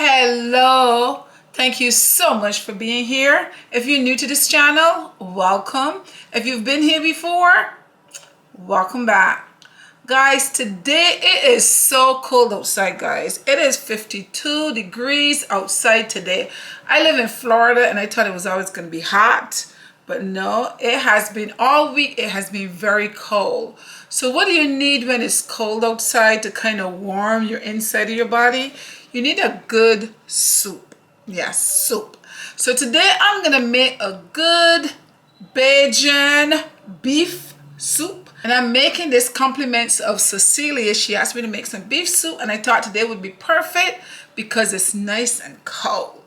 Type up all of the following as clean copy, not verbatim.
Hello, thank you so much for being here. If you're new to this channel, welcome. If you've been here before, welcome back. Guys, today it is so cold outside, guys. It is 52 degrees outside today. I live in Florida and I thought it was always going to be hot, but no, it has been all week. It has been very cold. So what do you need when it's cold outside to kind of warm your inside of your body? You need a good soup. Yes, soup. So today I'm gonna make a good Bajan beef soup. And I'm making this compliments of Cecilia. She asked me to make some beef soup and I thought today would be perfect because it's nice and cold.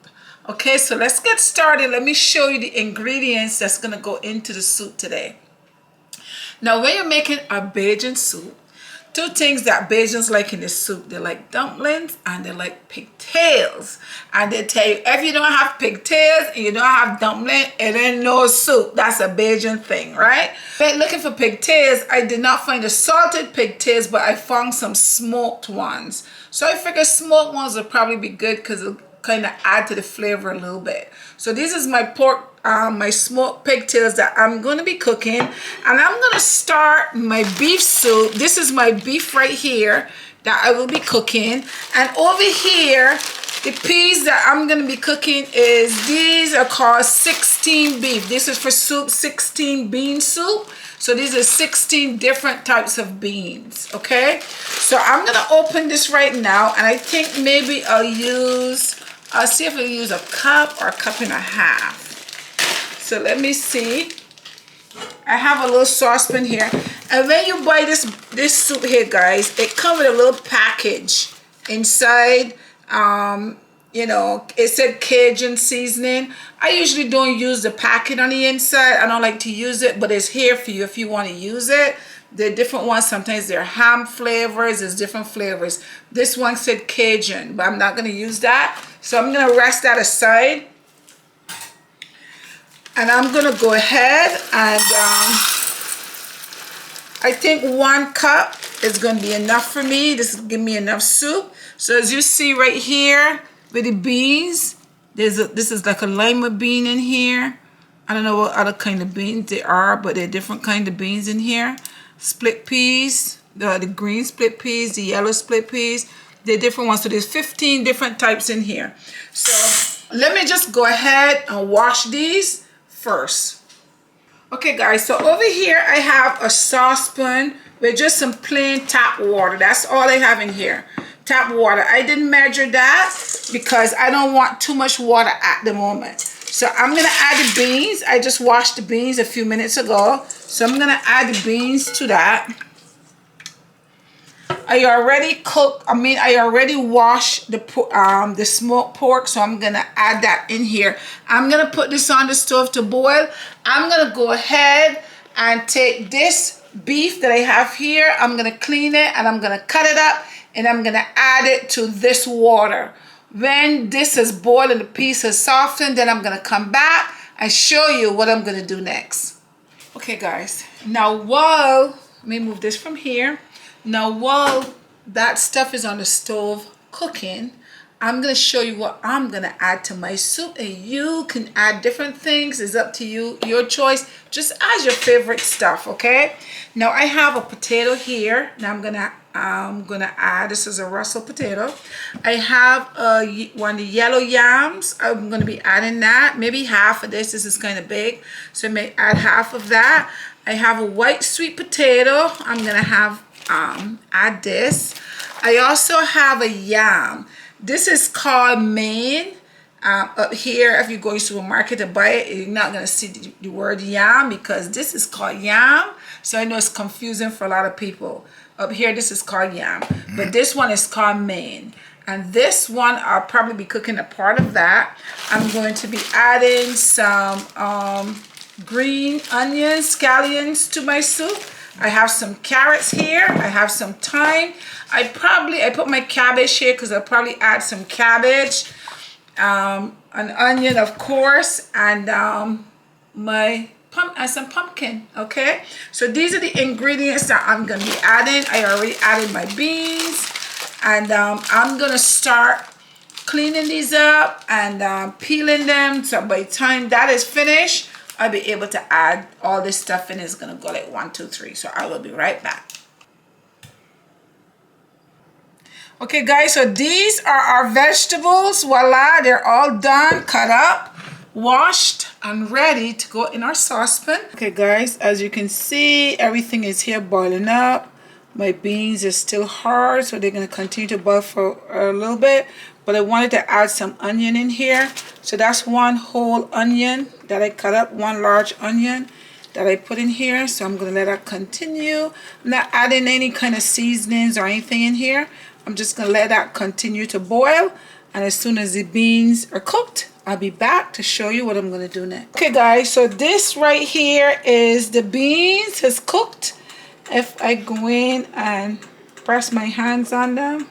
Okay, so let's get started. Let me show you the ingredients that's gonna go into the soup today. Now when you're making a Bajan soup, two things that Bajans like in this soup: they like dumplings and they like pigtails. And they tell you, if you don't have pigtails and you don't have dumpling, it ain't no soup. That's a Bajan thing, right? But looking for pigtails, I did not find the salted pigtails, but I found some smoked ones. So I figured smoked ones would probably be good because it'll kind of add to the flavor a little bit. So this is my pork, my smoked pigtails that I'm going to be cooking, and I'm going to start my beef soup. This is my beef right here that I will be cooking, and over here the peas that I'm going to be cooking is, these are called 16 beef. This is for soup, 16 bean soup. So these are 16 different types of beans. Okay, so I'm going to open this right now, and I think maybe I'll see if I use a cup or a cup and a half. So let me see. I have a little saucepan here. And when you buy this soup here, guys, it comes with a little package inside. You know, it said Cajun seasoning. I usually don't use the packet on the inside. I don't like to use it, but it's here for you if you want to use it. They're different ones. Sometimes they're ham flavors. There's different flavors. This one said Cajun, but I'm not going to use that. So I'm going to rest that aside. And I'm going to go ahead and I think 1 cup is going to be enough for me. This will give me enough soup. So as you see right here with the beans, this is like a lima bean in here. I don't know what other kind of beans they are, but there are different kind of beans in here. Split peas, the green split peas, the yellow split peas. They're different ones. So there's 15 different types in here. So let me just go ahead and wash these first. Okay guys, so over here I have a saucepan with just some plain tap water. That's all I have in here. Tap water. I didn't measure that because I don't want too much water at the moment. So I'm going to add the beans. I just washed the beans a few minutes ago. So I'm going to add the beans to that. I already washed the smoked pork, so I'm going to add that in here. I'm going to put this on the stove to boil. I'm going to go ahead and take this beef that I have here. I'm going to clean it and I'm going to cut it up and I'm going to add it to this water. When this is boiled and the piece has softened, then I'm going to come back and show you what I'm going to do next. Okay guys, now let me move this from here. Now while that stuff is on the stove cooking, I'm going to show you what I'm going to add to my soup. And you can add different things. It's up to you, your choice. Just add your favorite stuff, okay? Now I have a potato here. Now I'm going to add, this is a Russell potato. I have one of the yellow yams. I'm going to be adding that. Maybe half of this. This is kind of big. So I may add half of that. I have a white sweet potato. I'm going to have add this. I also have a yam. This is called Maine. Up here, if you go to the supermarket to buy it, you're not going to see the word yam because this is called yam. So I know it's confusing for a lot of people. Up here, this is called yam. But this one is called Maine. And this one, I'll probably be cooking a part of that. I'm going to be adding some green onions, scallions to my soup. I have some carrots here. I have some thyme. I put my cabbage here because I'll probably add some cabbage, an onion, of course, and some pumpkin. Okay, so these are the ingredients that I'm going to be adding. I already added my beans, and I'm going to start cleaning these up and peeling them. So by the time that is finished, I'll be able to add all this stuff in. It's gonna go like 1, 2, 3. So I will be right back. Okay guys, so these are our vegetables. Voila, they're all done, cut up, washed, and ready to go in our saucepan. Okay guys, as you can see, everything is here boiling up. My beans are still hard, so they're going to continue to boil for a little bit. But I wanted to add some onion in here. So that's 1 whole onion that I cut up, 1 large onion that I put in here. So I'm going to let that continue. I'm not adding any kind of seasonings or anything in here. I'm just going to let that continue to boil. And as soon as the beans are cooked, I'll be back to show you what I'm going to do next. Okay guys, so this right here is the beans has cooked. If I go in and press my hands on them,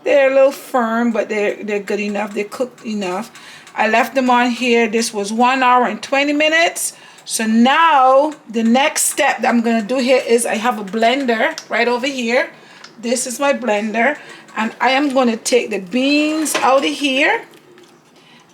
they're a little firm, but they're good enough. They're cooked enough. I left them on here. This was 1 hour and 20 minutes. So now the next step that I'm going to do here is I have a blender right over here. This is my blender, and I am going to take the beans out of here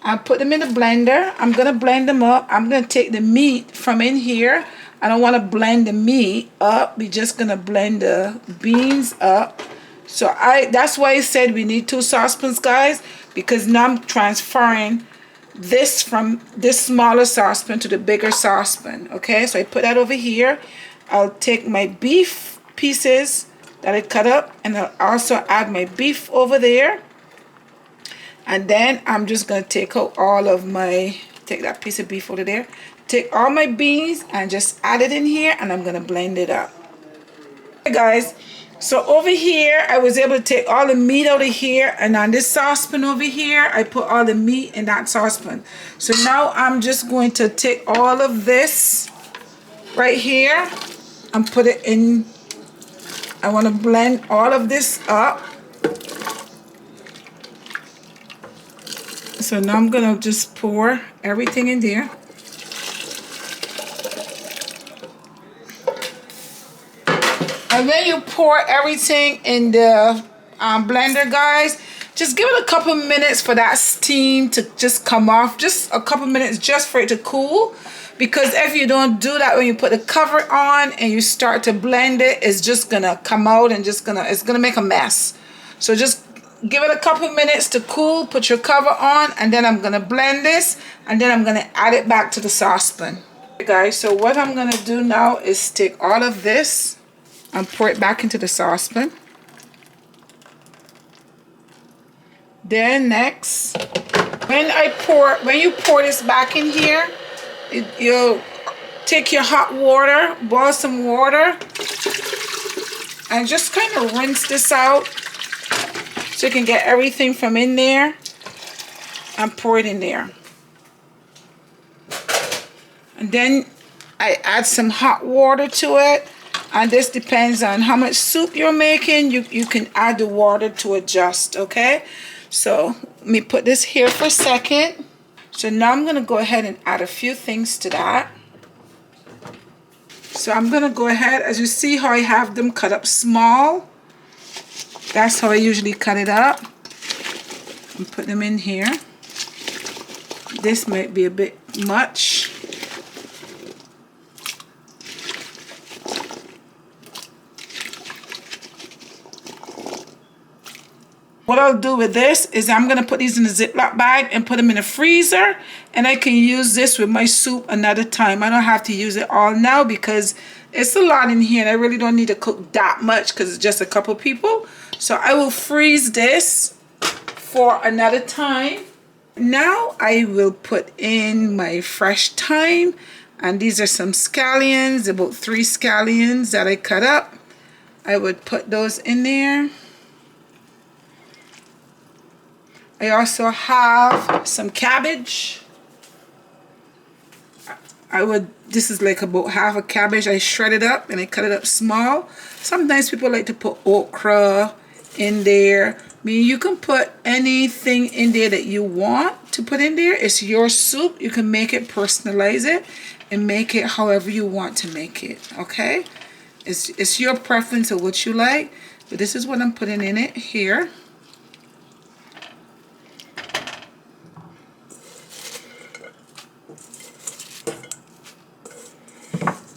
and put them in the blender. I'm going to blend them up. I'm going to take the meat from in here. I don't want to blend the meat up. We're just going to blend the beans up. So that's why I said we need 2 saucepans, guys, because now I'm transferring this from this smaller saucepan to the bigger saucepan. Okay, so I put that over here. I'll take my beef pieces that I cut up, and I'll also add my beef over there. And then I'm just going to take out all of my, take that piece of beef over there, take all my beans and just add it in here, and I'm going to blend it up. Okay guys, so over here I was able to take all the meat out of here, and on this saucepan over here I put all the meat in that saucepan. So now I'm just going to take all of this right here and put it in. I want to blend all of this up. So now I'm going to just pour everything in there. And when you pour everything in the blender, guys, just give it a couple minutes for that steam to just come off. Just a couple minutes just for it to cool. Because if you don't do that when you put the cover on and you start to blend it, it's just going to come out and it's going to make a mess. So just give it a couple minutes to cool, put your cover on, and then I'm going to blend this, and then I'm going to add it back to the saucepan. Okay guys, so what I'm going to do now is take all of this and pour it back into the saucepan. Then next, when you pour this back in here, you'll take your hot water, boil some water, and just kind of rinse this out so you can get everything from in there and pour it in there. And then I add some hot water to it, and this depends on how much soup you're making. You can add the water to adjust, okay? So let me put this here for a second. So now I'm going to go ahead and add a few things to that. So I'm going to go ahead, as you see how I have them cut up small. That's how I usually cut it up. And put them in here. This might be a bit much. What I'll do with this is I'm going to put these in a Ziploc bag and put them in a freezer, and I can use this with my soup another time. I don't have to use it all now because it's a lot in here and I really don't need to cook that much because it's just a couple people. So I will freeze this for another time. Now I will put in my fresh thyme, and these are some scallions, about 3 scallions that I cut up. I would put those in there. I also have some cabbage. This is like about half a cabbage. I shred it up and I cut it up small. Sometimes people like to put okra in there. I mean, you can put anything in there that you want to put in there. It's your soup. You can make it, personalize it, and make it however you want to make it, okay? It's your preference of what you like. But this is what I'm putting in it here.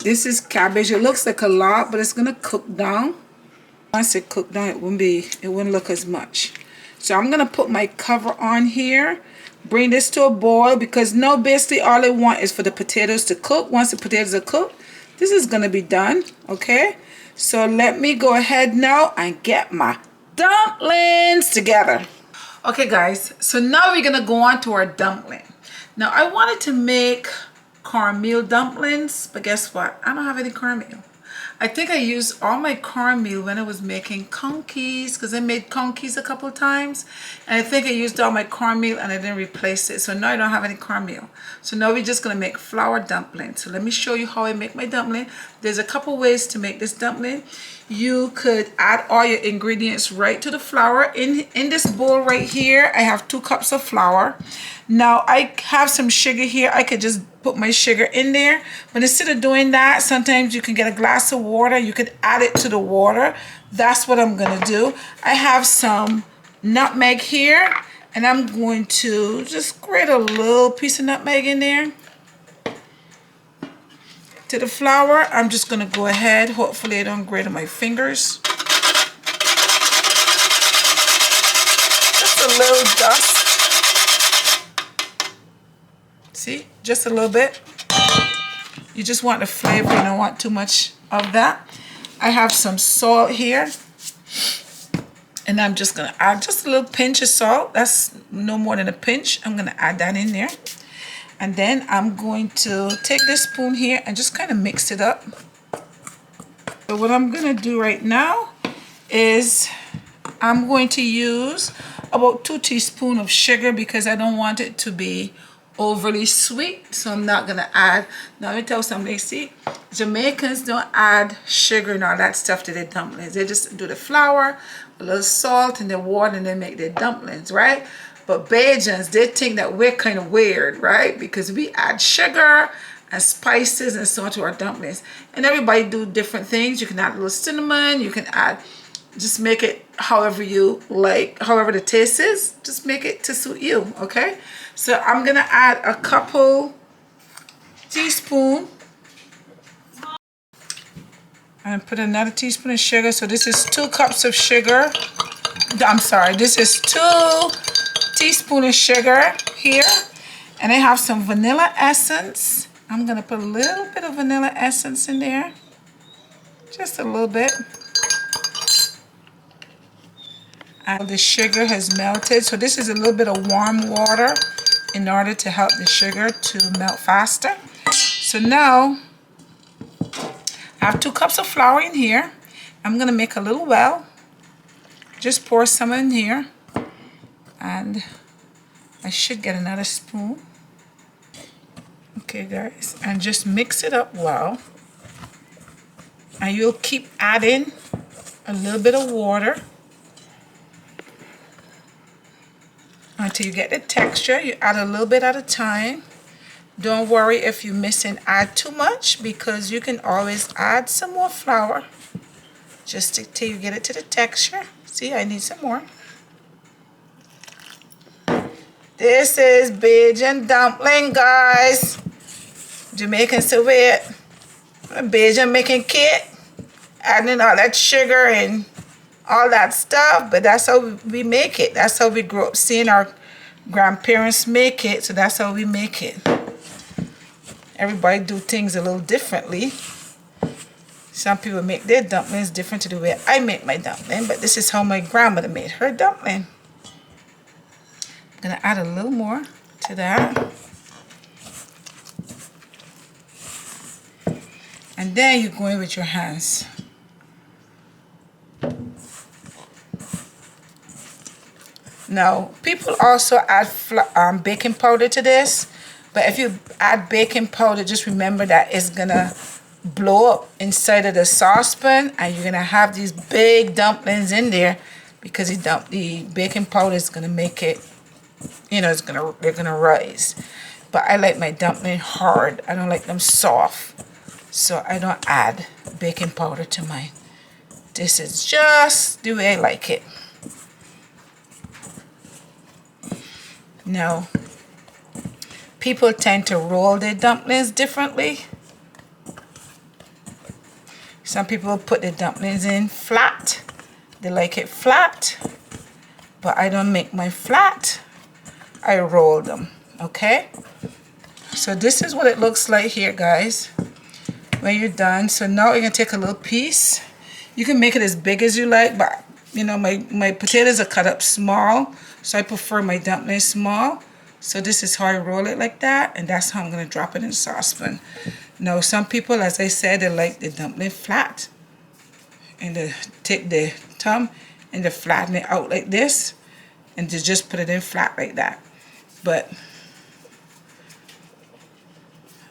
This is cabbage. It looks like a lot, but it's gonna cook down. Once it cooked down, it wouldn't look as much. So I'm gonna put my cover on here, bring this to a boil, because now basically all I want is for the potatoes to cook. Once the potatoes are cooked, this is gonna be done, okay? So let me go ahead now and get my dumplings together. Okay guys, so now we're gonna go on to our dumpling. Now I wanted to make cornmeal dumplings, but guess what? I don't have any cornmeal. I think I used all my cornmeal when I was making conkeys, because I made conkeys a couple times, and I think I used all my cornmeal and I didn't replace it. So now I don't have any cornmeal. So now we're just gonna make flour dumplings. So let me show you how I make my dumpling. There's a couple ways to make this dumpling. You could add all your ingredients right to the flour. In this bowl right here, I have 2 cups of flour. Now I have some sugar here. I could just put my sugar in there, but instead of doing that, sometimes you can get a glass of water. You could add it to the water. That's what I'm gonna do. I have some nutmeg here, and I'm going to just grate a little piece of nutmeg in there. To the flour, I'm just gonna go ahead. Hopefully I don't grate on my fingers. Just a little dust. See, just a little bit. You just want the flavor, you don't want too much of that. I have some salt here, and I'm just gonna add just a little pinch of salt. That's no more than a pinch. I'm gonna add that in there. And then I'm going to take this spoon here and just kind of mix it up. So what I'm gonna do right now is I'm going to use about 2 teaspoons of sugar, because I don't want it to be overly sweet. So I'm not gonna add. Now let me tell you something. See, Jamaicans don't add sugar and all that stuff to their dumplings. They just do the flour, a little salt, and the water, and they make their dumplings, right? But Bajans, they think that we're kind of weird, right? Because we add sugar and spices and so on to our dumplings. And everybody do different things. You can add a little cinnamon. You can add, just make it however you like, however the taste is. Just make it to suit you, okay? So I'm gonna add a couple teaspoons. And put another teaspoon of sugar. So this is 2 cups of sugar. I'm sorry, this is 2 teaspoons of sugar here. And I have some vanilla essence. I'm gonna put a little bit of vanilla essence in there. Just a little bit. And the sugar has melted. So this is a little bit of warm water in order to help the sugar to melt faster. So now I have 2 cups of flour in here. I'm gonna make a little well. Just pour some in here. And I should get another spoon. Okay guys, and just mix it up well. And you'll keep adding a little bit of water until you get the texture. You add a little bit at a time. Don't worry if you miss and add too much, because you can always add some more flour just till you get it to the texture. See, I need some more. This is Bajan dumpling, guys. Jamaicans say it. Bajan making cake, adding all that sugar and all that stuff, but that's how we make it. That's how we grew up seeing our grandparents make it, so that's how we make it. Everybody do things a little differently. Some people make their dumplings different to the way I make my dumpling, but this is how my grandmother made her dumpling. I'm gonna add a little more to that. And then you go in with your hands. Now, people also add baking powder to this, but if you add baking powder, just remember that it's gonna blow up inside of the saucepan, and you're gonna have these big dumplings in there, because the baking powder is gonna make it, you know, they're gonna rise. But I like my dumpling hard. I don't like them soft, so I don't add baking powder to mine. This is just the way I like it. Now, people tend to roll their dumplings differently. Some people put the dumplings in flat. They like it flat, but I don't make mine flat. I roll them, okay? So this is what it looks like here, guys, when you're done. So now you're gonna take a little piece. You can make it as big as you like, but you know, my potatoes are cut up small, so I prefer my dumplings small. So this is how I roll it, like that, and that's how I'm gonna drop it in the saucepan. Now some people, as I said, they like the dumpling flat, and they take the thumb and they flatten it out like this, and to just put it in flat like that. But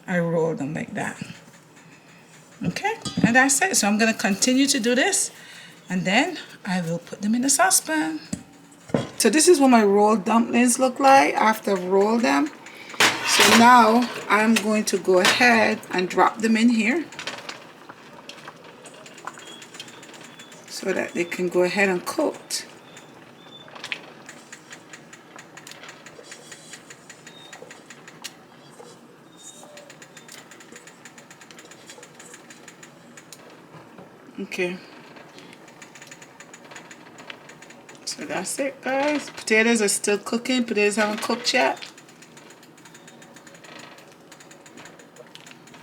I roll them like that. Okay, and that's it. So I'm gonna continue to do this, and then I will put them in the saucepan. So this is what my rolled dumplings look like after I've rolled them. So now I'm going to go ahead and drop them in here so that they can go ahead and cook. Okay. So that's it, guys. Potatoes are still cooking. Potatoes haven't cooked yet.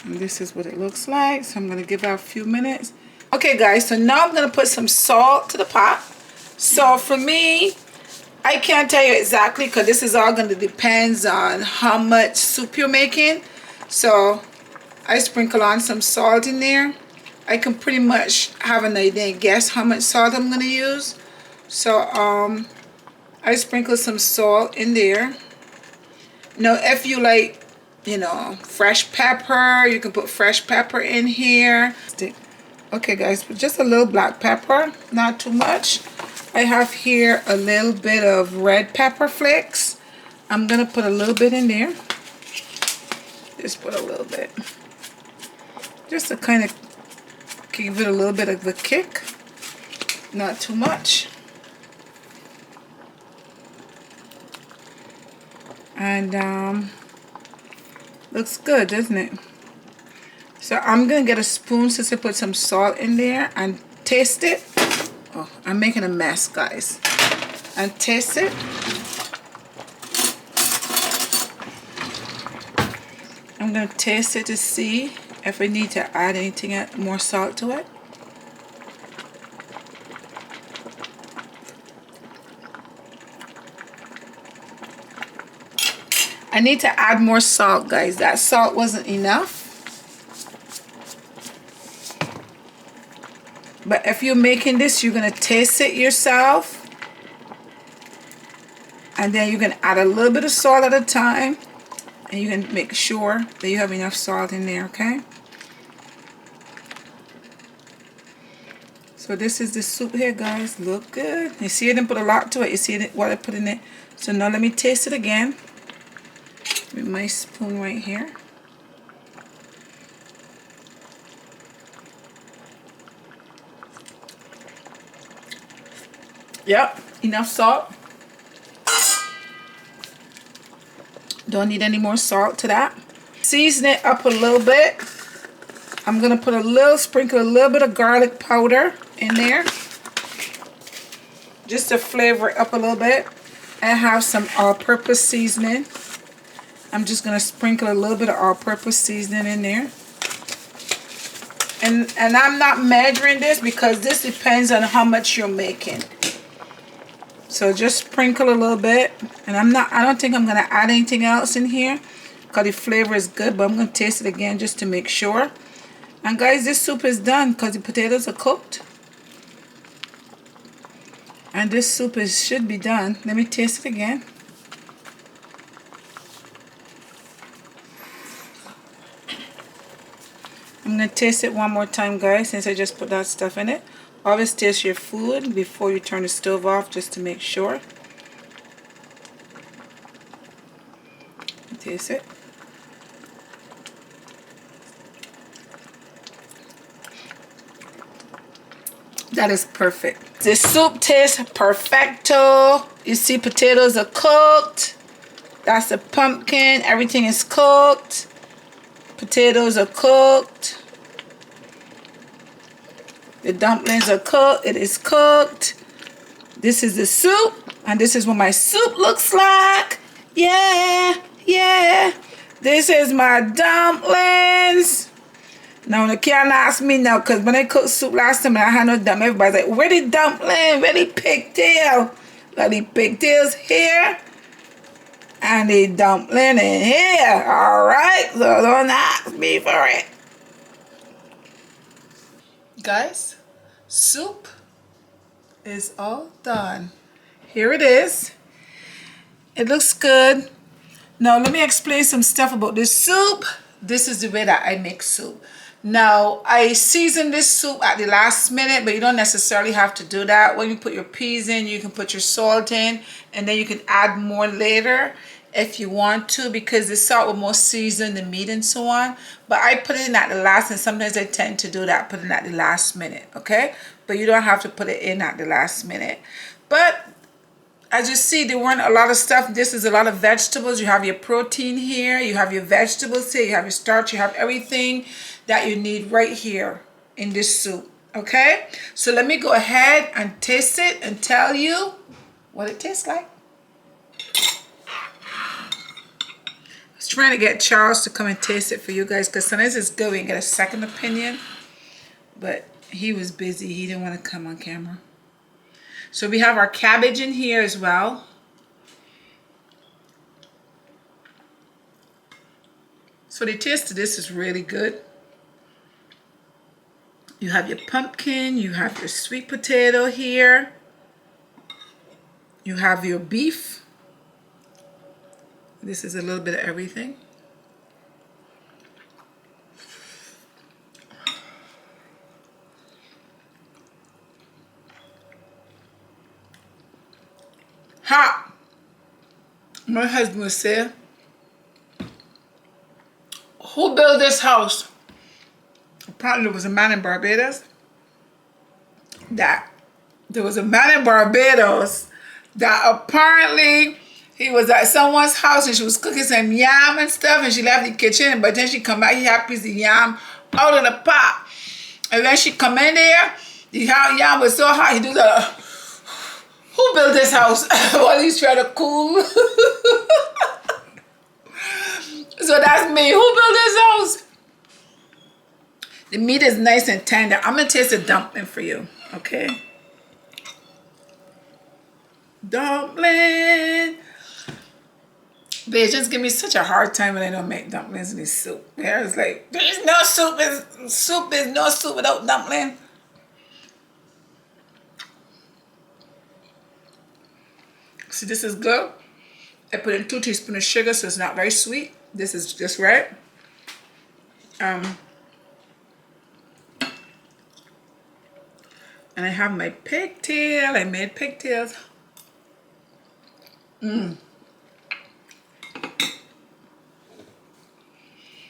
And this is what it looks like. So I'm going to give it a few minutes. Okay, guys. So now I'm going to put some salt to the pot. So for me, I can't tell you exactly because this is all going to depend on how much soup you're making. So I sprinkle on some salt in there. I can pretty much have an idea and guess how much salt I'm going to use. So I sprinkle some salt in there. Now if you like, you know, fresh pepper, you can put fresh pepper in here. Okay, guys, but just a little black pepper, not too much. I have here a little bit of red pepper flakes. I'm gonna put a little bit in there. Just put a little bit, just to kind of give it a little bit of a kick, not too much. And looks good, doesn't it? So I'm gonna get a spoon since I put some salt in there and taste it. Oh, I'm making a mess, guys. And taste it. I'm gonna taste it to see if I need to add anything more salt to it. I need to add more salt, guys. That salt wasn't enough. But if you're making this, you're going to taste it yourself. And then you can add a little bit of salt at a time. And you can make sure that you have enough salt in there, okay? So this is the soup here, guys. Look good. You see I didn't put a lot to it. You see what I put in it. So now let me taste it again. With my spoon right here. Yep, enough salt. Don't need any more salt to that. Season it up a little bit. I'm gonna put sprinkle a little bit of garlic powder in there, just to flavor it up a little bit. And have some all-purpose seasoning. I'm just going to sprinkle a little bit of all-purpose seasoning in there. And I'm not measuring this because this depends on how much you're making. So just sprinkle a little bit. And I don't think I'm going to add anything else in here because the flavor is good, but I'm going to taste it again just to make sure. And guys, this soup is done because the potatoes are cooked. And this soup should be done. Let me taste it again. I'm going to taste it one more time, guys, since I just put that stuff in it. Always taste your food before you turn the stove off, just to make sure. Taste it. That is perfect. The soup tastes perfecto. You see potatoes are cooked. That's the pumpkin. Everything is cooked. Potatoes are cooked. The dumplings are cooked. It is cooked. This is the soup, and this is what my soup looks like. Yeah, yeah. This is my dumplings. Now, you can't ask me now, because when I cooked soup last time, I had no dumpling. Everybody's like, where the dumpling? Where the pigtail? Got the pigtails here, and the dumpling in here. All right, so don't ask me for it. Guys, soup is all done. Here it is. It looks good. Now let me explain some stuff about this soup. This is the way that I make soup. Now I season this soup at the last minute, but you don't necessarily have to do that. When you put your peas in, you can put your salt in, and then you can add more later if you want to, because the salt will more season the meat and so on. But I put it in at the last, and sometimes I tend to do that, put it in at the last minute, okay? But you don't have to put it in at the last minute. But as you see, there weren't a lot of stuff. This is a lot of vegetables. You have your protein here, you have your vegetables here, you have your starch, you have everything that you need right here in this soup, okay? So let me go ahead and taste it and tell you what it tastes like. I was trying to get Charles to come and taste it for you guys, because sometimes it's good and get a second opinion, but he was busy. He didn't want to come on camera. So we have our cabbage in here as well. So the taste of this is really good. You have your pumpkin, you have your sweet potato here. You have your beef. This is a little bit of everything. Hot. My husband would say, who built this house? Apparently there was a man in Barbados that apparently he was at someone's house and she was cooking some yam and stuff, and she left the kitchen, but then she come back, he had a piece of yam out of the pot. And when she come in there, the yam was so hot, he do the, who built this house? While he's trying to cool. So that's me. Who built this house? The meat is nice and tender. I'm going to taste a dumpling for you. Okay? Dumpling. They just give me such a hard time when I don't make dumplings in this soup. It's like, there's no soup. Soup is no soup without dumpling. See, this is good. I put in 2 teaspoons of sugar, so it's not very sweet. This is just right. And I have my pigtail. I made pigtails.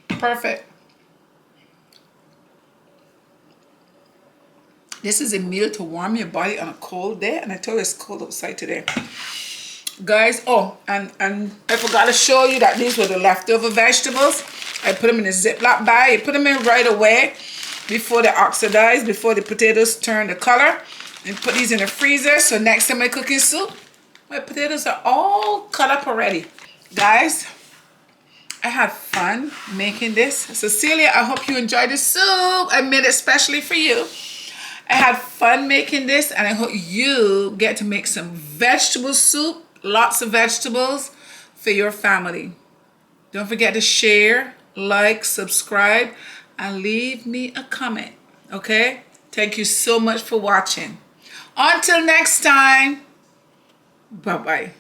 Perfect. This is a meal to warm your body on a cold day, and I told you it's cold outside today. Guys, oh, and I forgot to show you that these were the leftover vegetables. I put them in a Ziploc bag. You put them in right away before they oxidize, before the potatoes turn the color. And put these in the freezer, so next time I cook in soup, my potatoes are all cut up already. Guys, I had fun making this. Cecilia, I hope you enjoyed the soup. I made it especially for you. I had fun making this, and I hope you get to make some vegetable soup. Lots of vegetables for your family. Don't forget to share, like, subscribe, and leave me a comment. Okay? Thank you so much for watching. Until next time, bye-bye.